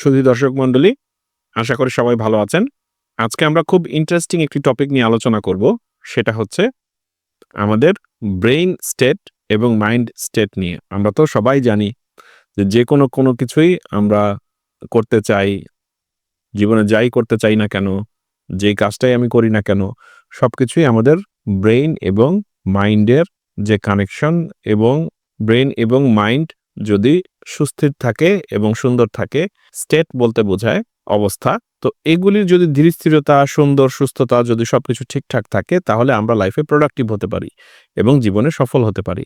সুধী দর্শক মণ্ডলী, আশা করি সবাই ভালো আছেন। আজকে আমরা খুব ইন্টারেস্টিং একটি টপিক নিয়ে আলোচনা করব। সেটা হচ্ছে আমাদের ব্রেইন স্টেট এবং মাইন্ড স্টেট নিয়ে। আমরা তো সবাই জানি যে যেকোনো কিছুই আমরা করতে চাই, জীবনে যাই করতে চাই না কেন, যেই কাজটাই আমি করি না কেন, সবকিছুই আমাদের ব্রেইন এবং মাইন্ডের যে কানেকশন এবং ব্রেইন এবং মাইন্ড যদি সুস্থির থাকে এবং সুন্দর থাকে, স্টেট বলতে বোঝায় অবস্থা। তো এগুলির যদি ধীরস্থিরতা, সুন্দর, সুস্থতা যদি সবকিছু ঠিকঠাক থাকে, তাহলে আমরা লাইফে প্রোডাক্টিভ হতে পারি এবং জীবনে সফল হতে পারি।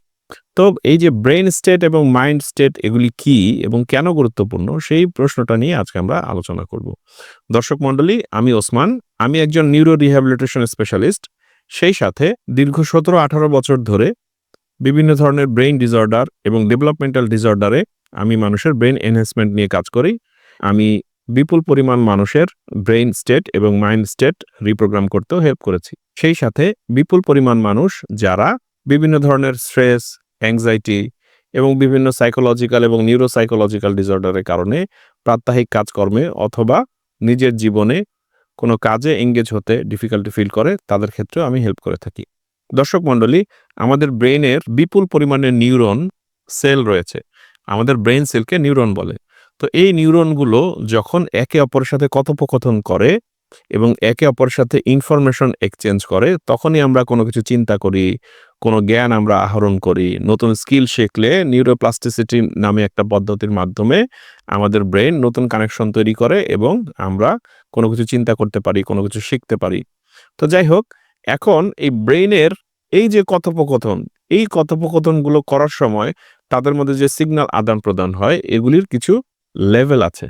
তো এই যে ব্রেইন স্টেট এবং মাইন্ড স্টেট এগুলি কি এবং কেন গুরুত্বপূর্ণ, সেই প্রশ্নটা নিয়ে আজকে আমরা আলোচনা করব। দর্শক মণ্ডলী, আমি ওসমান। আমি একজন নিউরো রিহ্যাবিলিটেশন স্পেশালিস্ট। সেই সাথে দীর্ঘ 17-18 বছর ধরে বিভিন্ন ধরনের ব্রেইন ডিসঅর্ডার এবং ডেভেলপমেন্টাল ডিসঅর্ডারে আমি মানুষের ব্রেইন এনহ্যান্সমেন্ট নিয়ে কাজ করি। আমি বিপুল পরিমাণ মানুষের ব্রেইন স্টেট এবং মাইন্ড স্টেট রিপ্রোগ্রাম করতেও হেল্প করেছি। সেই সাথে বিপুল পরিমাণ মানুষ যারা বিভিন্ন ধরনের স্ট্রেস, অ্যাংজাইটি এবং বিভিন্ন সাইকোলজিক্যাল এবং নিউরোসাইকোলজিক্যাল ডিসঅর্ডারের কারণে প্রাত্যহিক কাজকর্মে অথবা নিজের জীবনে কোনো কাজে এঙ্গেজ হতে ডিফিকাল্টি ফিল করে, তাদের ক্ষেত্রেও আমি হেল্প করে থাকি। দর্শক মণ্ডলী, আমাদের ব্রেইনের বিপুল পরিমাণে নিউরন সেল রয়েছে। আমাদের ব্রেইন সেলকে নিউরন বলে। তো এই নিউরনগুলো যখন একে অপরের সাথে কথোপকথন করে এবং একে অপরের সাথে ইনফরমেশন এক্সচেঞ্জ করে, তখনই আমরা কোনো কিছু চিন্তা করি, কোনো জ্ঞান আমরা আহরণ করি। নতুন স্কিল শিখলে নিউরোপ্লাস্টিসিটি নামে একটা পদ্ধতির মাধ্যমে আমাদের ব্রেইন নতুন কানেকশন তৈরি করে এবং আমরা কোনো কিছু চিন্তা করতে পারি, কোনো কিছু শিখতে পারি। তো যাই হোক, এখন এই ব্রেইনের এই যে কথোপকথন, এই কথোপকথনগুলো করার সময় তাদের মধ্যে যে সিগন্যাল আদান-প্রদান হয়, এগুলির কিছু লেভেল আছে।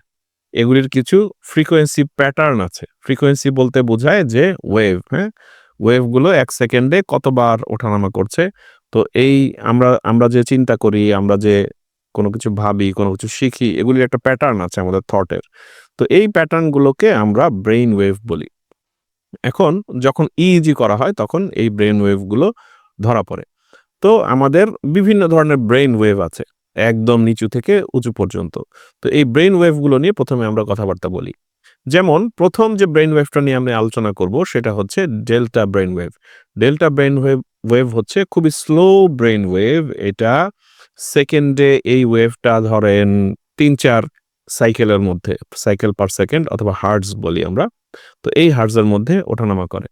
এগুলির কিছু ফ্রিকোয়েন্সি প্যাটার্ন আছে। ফ্রিকোয়েন্সি বলতে বোঝায় যে ওয়েভ, হ্যাঁ? ওয়েভগুলো ১ সেকেন্ডে কতবার ওঠানামা করছে। তো এই আমরা আমরা যে চিন্তা করি, আমরা যে কোনো কিছু ভাবি, কোনো কিছু শিখি, এগুলির একটা প্যাটার্ন আছে আমাদের থটের। তো এই প্যাটার্নগুলোকে আমরা ব্রেইন ওয়েভ বলি। এখন যখন ইইজি করা হয়, তখন এই ব্রেইন ওয়েভগুলো ধরা পড়ে। তো আমাদের বিভিন্ন ধরনের ব্রেইন ওয়েভ আছে, একদম নিচু থেকে উঁচু পর্যন্ত। তো এই ব্রেইন ওয়েভগুলো নিয়ে প্রথমে আমরা কথাবার্তা বলি। যেমন প্রথম যে ব্রেইন ওয়েভটা নিয়ে আমি আলোচনা করব, সেটা হচ্ছে delta brain wave. Delta brain wave হচ্ছে খুবই স্লো ব্রেইন ওয়েভ। এটা সেকেন্ডে এই ওয়েভটা ধরেন ৩-৪ সাইকেলের মধ্যে, সাইকেল পার সেকেন্ড অথবা হার্টজ বলি আমরা। তো এই হার্টজের মধ্যে ওঠানামা করে।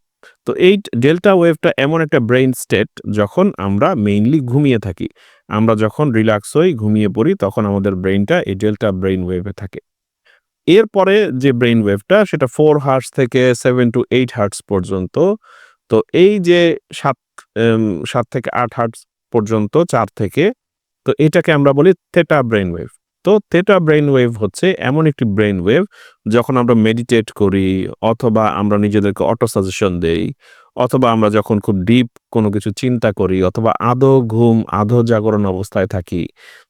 তো এই ডেল্টা ওয়েভটা এমন একটা ব্রেইন স্টেট, যখন আমরা মেইনলি ঘুমিয়ে থাকি। আমরা যখন রিল্যাক্স হই, ঘুমিয়ে পড়ি, তখন আমাদের ব্রেইনটা এই ডেল্টা ব্রেইন ওয়েভে থাকে। এরপরে যে ব্রেইন ওয়েভটা, সেটা 4 হার্টজ থেকে 7 to 8 হার্টজ পর্যন্ত। তো এই যে ৭ থেকে ৮ হার্টজ পর্যন্ত, ৪ থেকে, তো এটাকে আমরা বলি থেটা ব্রেইন ওয়েভ। তো থেটা ব্রেইন ওয়েভ হচ্ছে এমন একটি ব্রেইন ওয়েভ, যখন আমরা মেডিটেট করি অথবা আমরা নিজেদেরকে অটো সাজেশন দেই অথবা আমরা যখন খুব ডিপ কোনো কিছু চিন্তা করি অথবা আধো ঘুম আধো জাগরণ অবস্থায় থাকি,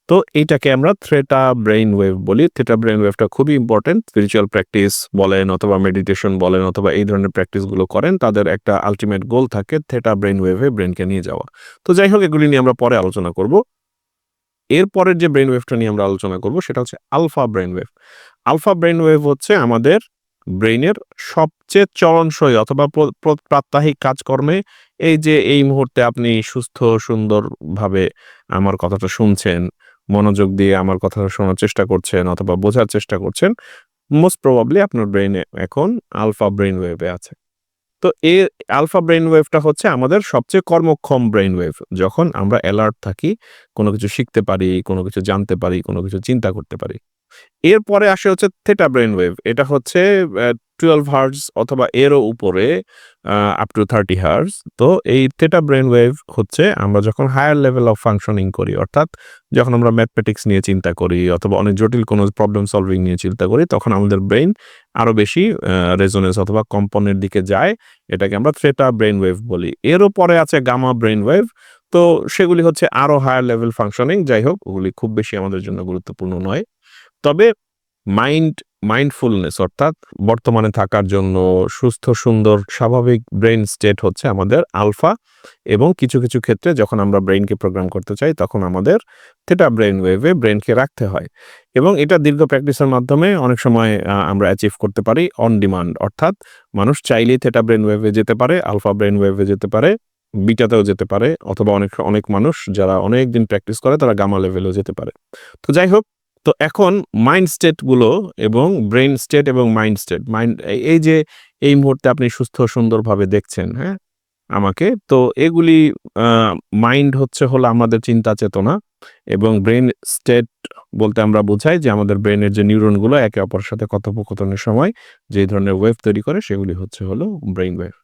তো এইটাকে আমরা থেটা ব্রেইন ওয়েভ বলি। থেটা ব্রেইন ওয়েভটা খুবই ইম্পর্টেন্ট। স্পিরিচুয়াল প্র্যাকটিস বলেন অথবা মেডিটেশন বলেন অথবা এই ধরনের প্র্যাকটিসগুলো করেন, তাদের একটা আলটিমেট গোল থাকে থেটা ব্রেইন ওয়েভে ব্রেইনকে নিয়ে যাওয়া। তো যাই হোক, এগুলি নিয়ে আমরা পরে আলোচনা করব। এরপরের যে ব্রেইন ওয়েভটা নিয়ে আমরা আলোচনা করব, সেটা হচ্ছে alpha brain wave. Alpha brain wave হচ্ছে আমাদের ব্রেইনের সবচেয়ে চলনসই অথবা প্রাত্যহিক কাজকর্মে, এই যে এই মুহূর্তে আপনি সুস্থ সুন্দরভাবে আমার কথাটা শুনছেন, মনোযোগ দিয়ে আমার কথাটা শোনার চেষ্টা করছেন অথবা বোঝার চেষ্টা করছেন, মোস্ট প্রবাবলি আপনার ব্রেইনে এখন আলফা ব্রেইন ওয়েভে আছে। তো আলফা ব্রেইন ওয়েভটা হচ্ছে আমাদের সবচেয়ে কর্মক্ষম ব্রেইন ওয়েভ। যখন আমরা অ্যালার্ট থাকি, কোনো কিছু শিখতে পারি, কোনো কিছু জানতে পারি, কোনো কিছু চিন্তা করতে পারি। এরপরে আসে হচ্ছে থেটা ব্রেইন ওয়েভ। এটা হচ্ছে 12 হার্টজ অথবা এরও উপরে, আপ টু 30 হার্টজ। তো এই থেটা ব্রেইন ওয়েভ হচ্ছে আমরা যখন হায়ার লেভেল অফ ফাংশনিং করি, অর্থাৎ যখন আমরা ম্যাথমেটিক্স নিয়ে চিন্তা করি অথবা অনেক জটিল কোনো প্রবলেম সলভিং নিয়ে চিন্তা করি, তখন আমাদের ব্রেইন আরো বেশি রেজোনেন্স অথবা কম্পনের দিকে যায়। এটাকে আমরা থেটা ব্রেইন ওয়েভ বলি। এরও পরে আছে গামা ব্রেইন ওয়েভ। তো সেগুলি হচ্ছে আরো হায়ার লেভেল ফাংশনিং। যাই হোক, ওগুলি খুব বেশি আমাদের জন্য গুরুত্বপূর্ণ নয়। তবে মাইন্ড মাইন্ডফুলনেস অর্থাৎ বর্তমানে থাকার জন্য সুস্থ সুন্দর স্বাভাবিক ব্রেন স্টেট হচ্ছে আমাদের আলফা, এবং কিছু কিছু ক্ষেত্রে যখন আমরা ব্রেনকে প্রোগ্রাম করতে চাই তখন আমাদের থেটা ব্রেন ওয়েভে ব্রেনকে রাখতে হয়, এবং এটা দীর্ঘ প্র্যাকটিসের মাধ্যমে অনেক সময় আমরা অ্যাচিভ করতে পারি অন ডিমান্ড, অর্থাৎ মানুষ চাইলেই থেটা ব্রেন ওয়েভে যেতে পারে, আলফা ব্রেন ওয়েভে যেতে পারে, বিটাতেও যেতে পারে, অথবা অনেক অনেক মানুষ যারা অনেক দিন প্র্যাকটিস করে তারা গামা লেভেলেও যেতে পারে। তো যাই হোক, তো এখন মাইন্ড স্টেটগুলো এবং ব্রেন স্টেট এবং মাইন্ড স্টেট, এই যে এই মুহূর্তে আপনি সুস্থ সুন্দরভাবে দেখছেন, হ্যাঁ, আমাকে, তো এগুলি মাইন্ড হলো আমাদের চিন্তা চেতনা, এবং ব্রেন স্টেট বলতে আমরা বোঝাই যে আমাদের ব্রেনের যে নিউরনগুলো একে অপরের সাথে কথোপকথনের সময় যে ধরনের ওয়েভ তৈরি করে সেগুলি হলো ব্রেন ওয়েভ।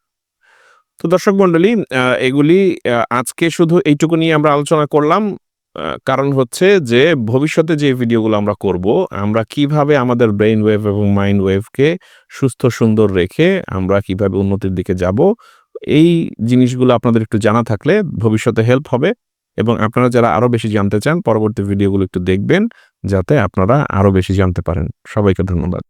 তো দর্শক মণ্ডলী, এগুলি আজকে শুধু এইটুকু নিয়ে আমরা আলোচনা করলাম। কারণ হচ্ছে যে ভবিষ্যতে যে ভিডিওগুলো আমরা করব, আমরা কিভাবে আমাদের ব্রেন ওয়েভ এবং মাইন্ড ওয়েভকে সুস্থ সুন্দর রেখে আমরা কিভাবে উন্নতির দিকে যাব, এই জিনিসগুলো আপনাদের একটু জানা থাকলে ভবিষ্যতে হেল্প হবে, এবং আপনারা যারা আরো বেশি জানতে চান পরবর্তী ভিডিওগুলো একটু দেখবেন যাতে আপনারা আরো বেশি জানতে পারেন। সবাইকে ধন্যবাদ।